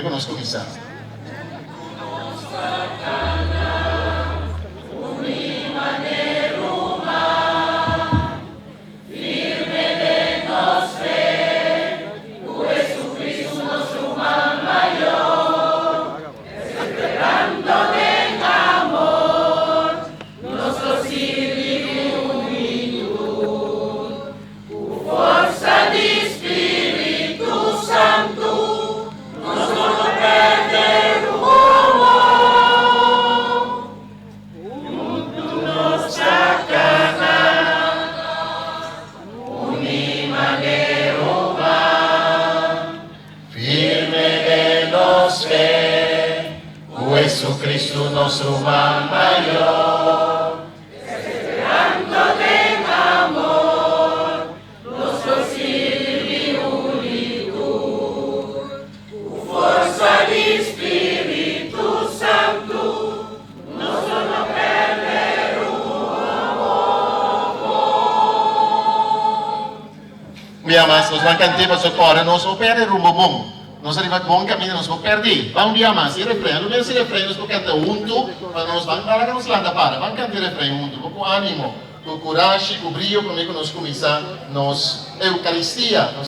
Conosco misa. Jesucristo nostro man mayor, esperando en amor, nuestro sirvi unitud, forza di Spiritu Santo, nostro no perderemo. Mi amas, nos van cantando su coro, nos opera rumbo. Nós arrivamos bom caminho, nós vamos perder. Vamos dia mais, e refrão. No mesmo refrão, nós vamos cantar junto, mas nós vamos dar a nossa landa para. Vamos cantar refrão junto, com ânimo, com coragem, com brilho, como é que nós começamos, nós Eucaristia.